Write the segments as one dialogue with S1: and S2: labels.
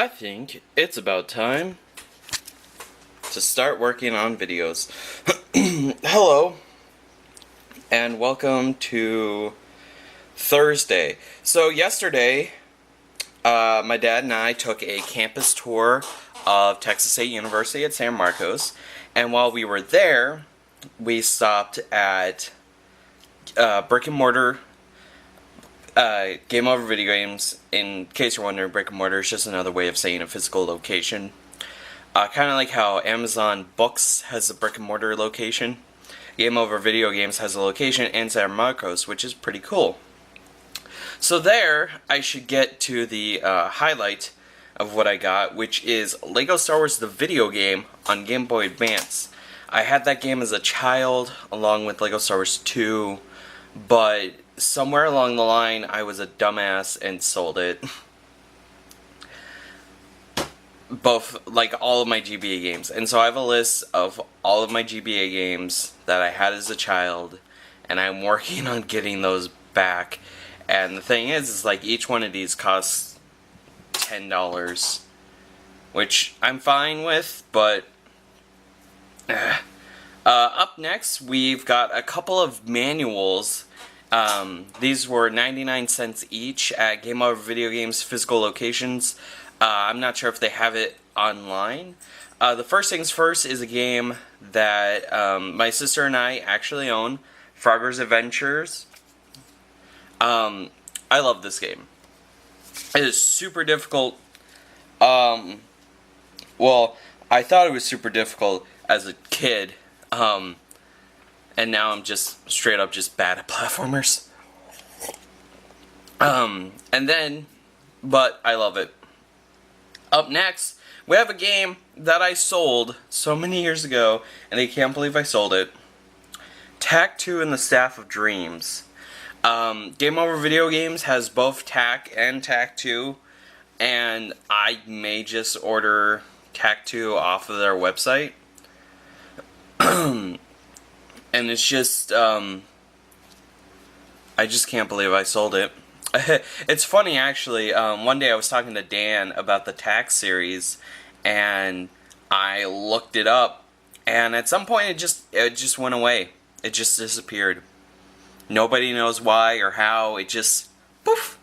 S1: I think it's about time to start working on videos. Hello, and welcome to Thursday. So yesterday, my dad and I took a campus tour of Texas State University at San Marcos, and while we were there, we stopped at brick and mortar Game Over Video Games. In case you're wondering, brick and mortar is just another way of saying a physical location. Kind of like how Amazon Books has a brick and mortar location, Game Over Video Games has a location in San Marcos, which is pretty cool. So there, I should get to the highlight of what I got, which is Lego Star Wars the video game on Game Boy Advance. I had that game as a child, along with Lego Star Wars 2, but somewhere along the line, I was a dumbass and sold it. Both, like, all of my GBA games. And so I have a list of all of my GBA games that I had as a child, and I'm working on getting those back. And the thing is like, each one of these costs $10, which I'm fine with, but up next, we've got a couple of manuals. These were 99 cents each at Game Over Video Games physical locations. I'm not sure if they have it online. The first things first is a game that my sister and I actually own, Frogger's Adventures. I love this game. It is super difficult. Well, I thought it was super difficult as a kid. And now I'm just straight up just bad at platformers. But I love it. Up next, we have a game that I sold so many years ago, and I can't believe I sold it. Tak 2 and the Staff of Dreams. Game Over Video Games has both Tak and Tak 2, and I may just order Tak 2 off of their website. And it's just, I just can't believe I sold it. It's funny, actually. One day I was talking to Dan about the Tak series, and I looked it up, and at some point it just went away. It just disappeared. Nobody knows why or how. It just, poof,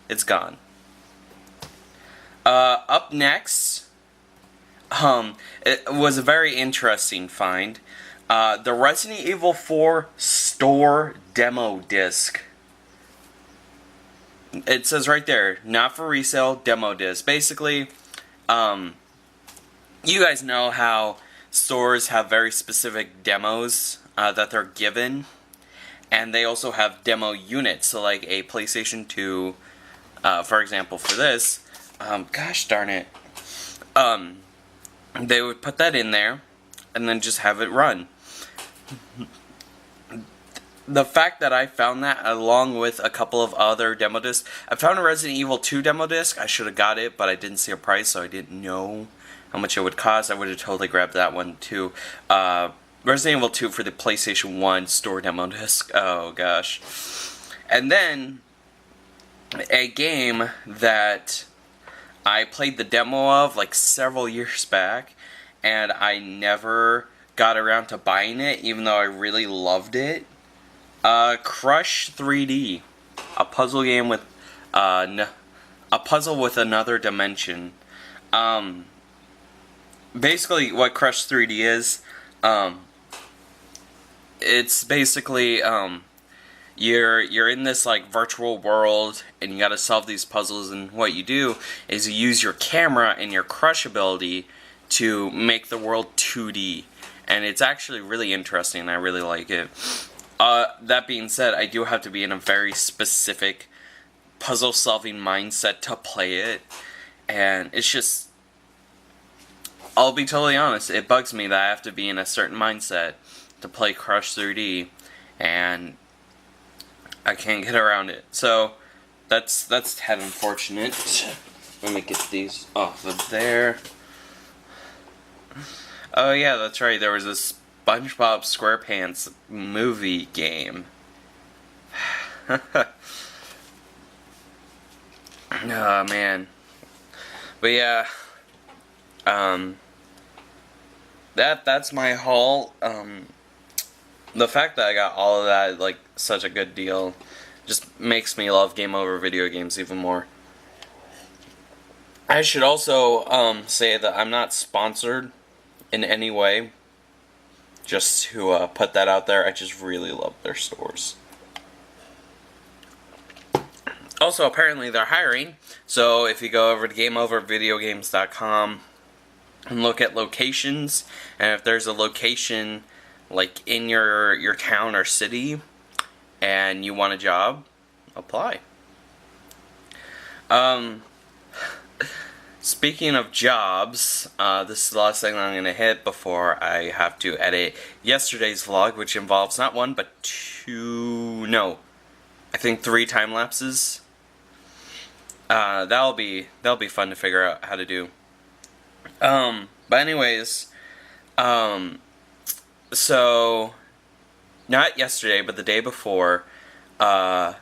S1: it's gone. Up next, it was a very interesting find. The Resident Evil 4 store demo disc. It says right there, not for resale, demo disc. Basically, you guys know how stores have very specific demos that they're given. And they also have demo units. So like a PlayStation 2, for example, for this, gosh darn it. They would put that in there and then just have it run. The fact that I found that, along with a couple of other demo discs, I found a Resident Evil 2 demo disc. I should have got it, but I didn't see a price, so I didn't know how much it would cost. I would have totally grabbed that one too. Resident Evil 2 for the PlayStation 1 store demo disc. Oh gosh. And then a game that I played the demo of like several years back, and I never got around to buying it, even though I really loved it. Crush 3D, a puzzle game with a puzzle with another dimension. Basically, what Crush 3D is, it's basically you're in this like virtual world, and you got to solve these puzzles. And what you do is you use your camera and your Crush ability to make the world 2D. And it's actually really interesting. I really like it. That being said, I do have to be in a very specific puzzle-solving mindset to play it. And it's just, I'll be totally honest, it bugs me that I have to be in a certain mindset to play Crush 3D. And I can't get around it. So, that's tad unfortunate. Let me get these off of there. Oh yeah, that's right, there was a SpongeBob SquarePants movie game. Oh man. But yeah, um, that's my haul. The fact that I got all of that, like, such a good deal, just makes me love Game Over video games even more. I should also say that I'm not sponsored in any way. Just to put that out there, I just really love their stores. Also, apparently they're hiring, so if you go over to GameOverVideoGames.com and look at locations, and if there's a location like in your town or city and you want a job, apply. Speaking of jobs, this is the last thing I'm going to hit before I have to edit yesterday's vlog, which involves not one but two, no, I think 3 time lapses. That'll be fun to figure out how to do. But anyways, so not yesterday, but the day before, my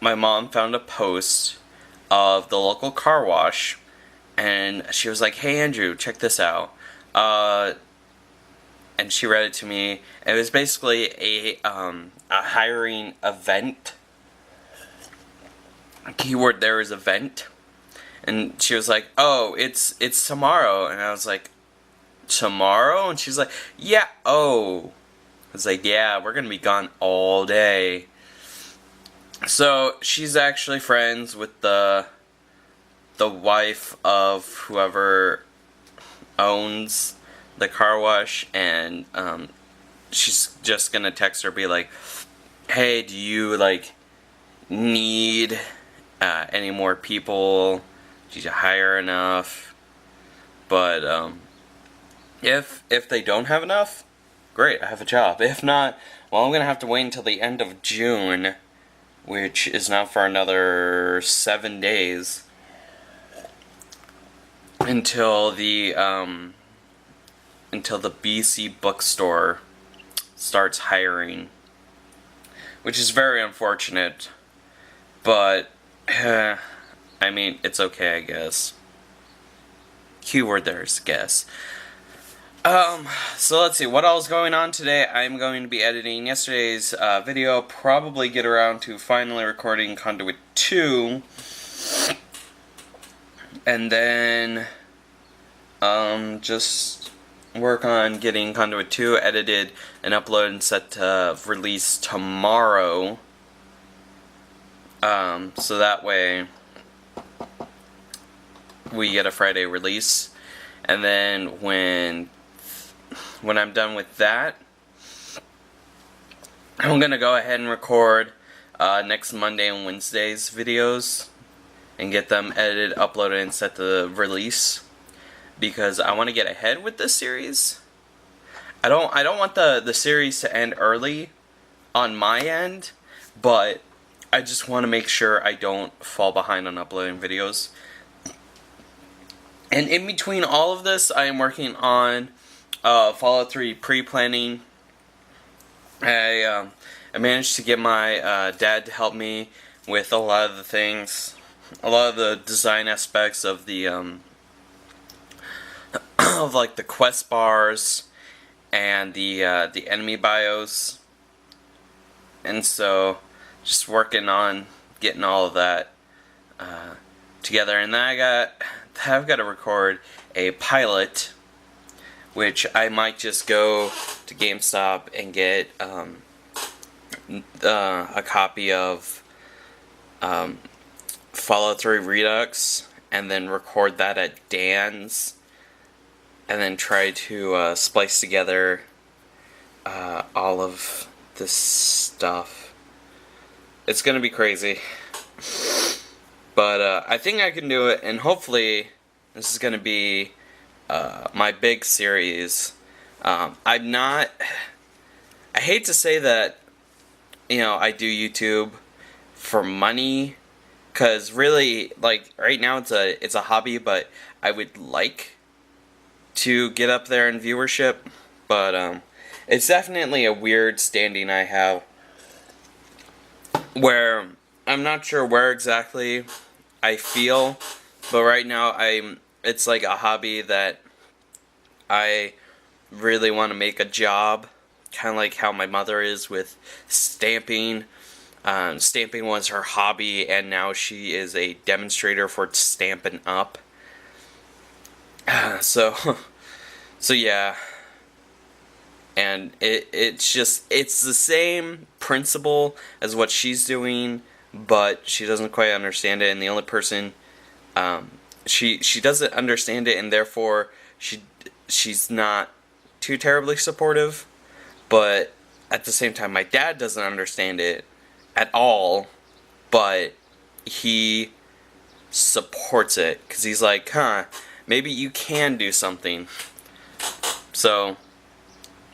S1: mom found a post of the local car wash, and she was like, "Hey Andrew, check this out." And she read it to me. It was basically a hiring event. Keyword there is event. And she was like, "Oh, it's tomorrow." And I was like, "Tomorrow?" And she's like, "Yeah." Oh. I was like, "Yeah, we're gonna be gone all day." So she's actually friends with the wife of whoever owns the car wash, and she's just gonna text her, be like, "Hey, do you like need any more people? Did you hire enough?" But if they don't have enough, great, I have a job. If not, well, I'm gonna have to wait until the end of June, which is now for another 7 days, until the BC bookstore starts hiring, which is very unfortunate, but I mean, it's okay, I guess. Keyword there is guess. So let's see, what else is going on today? I'm going to be editing yesterday's video, probably get around to finally recording Conduit 2, and then just work on getting Conduit 2 edited and uploaded and set to release tomorrow. So that way we get a Friday release, and then when I'm done with that, I'm gonna go ahead and record next Monday and Wednesday's videos and get them edited, uploaded, and set to release, because I want to get ahead with this series. I don't want the series to end early on my end, but I just want to make sure I don't fall behind on uploading videos. And in between all of this, I am working on Fallout 3 pre-planning. I managed to get my dad to help me with a lot of the things, a lot of the design aspects of the of like the quest bars and the enemy bios, and so just working on getting all of that together. And then I've got to record a pilot, which I might just go to GameStop and get a copy of Fallout 3 Redux, and then record that at Dan's, and then try to splice together all of this stuff. It's gonna be crazy, but I think I can do it, and hopefully this is gonna be my big series. I hate to say that, I do YouTube for money, because really, like, right now it's a hobby, but I would like to get up there in viewership, but it's definitely a weird standing I have, where I'm not sure where exactly I feel But right now, it's like a hobby that I really want to make a job, kind of like how my mother is with stamping. Stamping was her hobby, and now she is a demonstrator for Stampin' Up. So, so yeah, and it's the same principle as what she's doing, but she doesn't quite understand it, and the only person she doesn't understand it, and therefore she's not too terribly supportive. But at the same time, my dad doesn't understand it at all, but he supports it because he's like, huh, maybe you can do something. So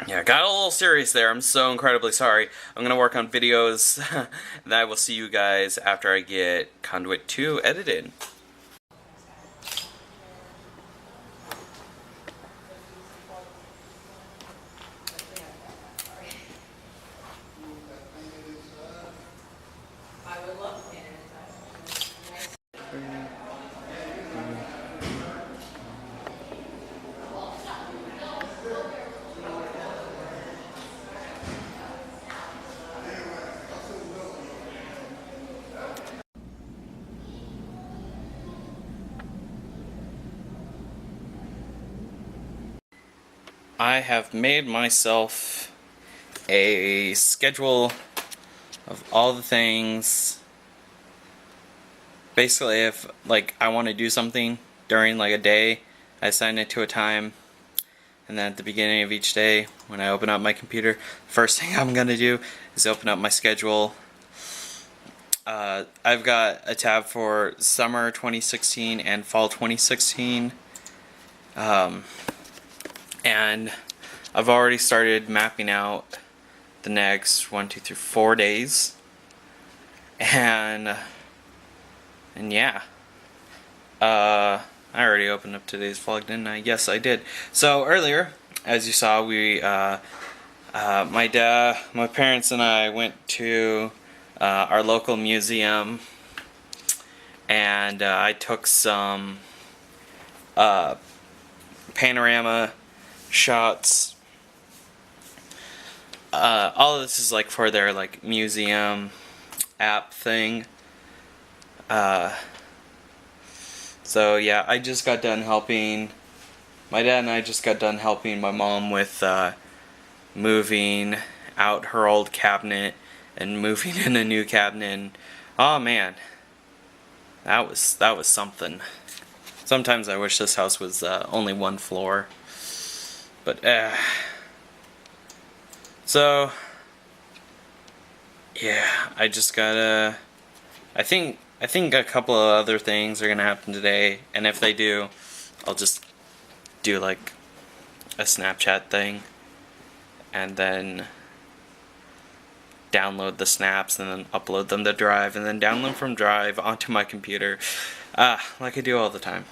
S1: yeah, got a little serious there. I'm so incredibly sorry. I'm gonna work on videos and I will see you guys after I get Conduit 2 edited. I have made myself a schedule of all the things. Basically, if like I want to do something during like a day, I assign it to a time, and then at the beginning of each day, when I open up my computer, first thing I'm gonna do is open up my schedule. I've got a tab for summer 2016 and fall 2016. And I've already started mapping out the next 1, 2, 3, 4 days. And yeah. I already opened up today's vlog, didn't I? Yes, I did. So earlier, as you saw, we my parents and I went to our local museum, and I took some panorama shots. All of this is like for their like museum app thing. So yeah, I just got done helping. My dad and I just got done helping my mom with moving out her old cabinet and moving in a new cabinet. And, oh man, that was something. Sometimes I wish this house was only one floor. But so yeah, I just gotta. I think a couple of other things are gonna happen today, and if they do, I'll just do like a Snapchat thing, and then download the snaps, and then upload them to Drive, and then download from Drive onto my computer, like I do all the time.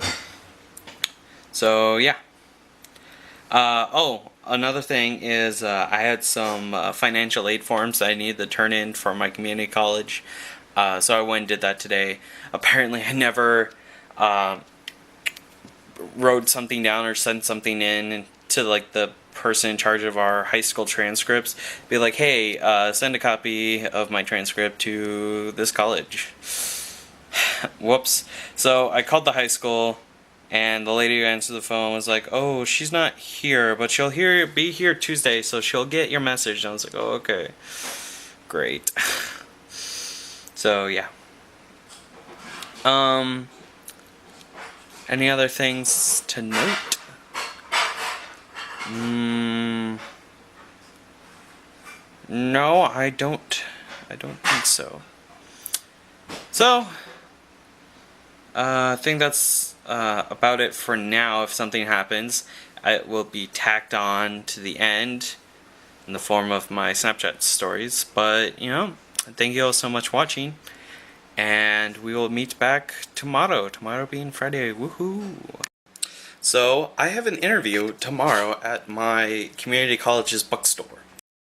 S1: So yeah. Oh, another thing is I had some financial aid forms that I needed to turn in for my community college. So I went and did that today. Apparently I never wrote something down or sent something in to like the person in charge of our high school transcripts. Be like, hey, send a copy of my transcript to this college. Whoops. So I called the high school, and the lady who answered the phone was like, oh, she's not here, but she'll be here Tuesday, so she'll get your message. And I was like, oh, okay. Great. So, yeah. Any other things to note? No, I don't think so. So, I think that's about it for now. If something happens, it will be tacked on to the end in the form of my Snapchat stories. But, you know, thank you all so much for watching, and we will meet back tomorrow. Tomorrow being Friday. Woohoo! So, I have an interview tomorrow at my community college's bookstore.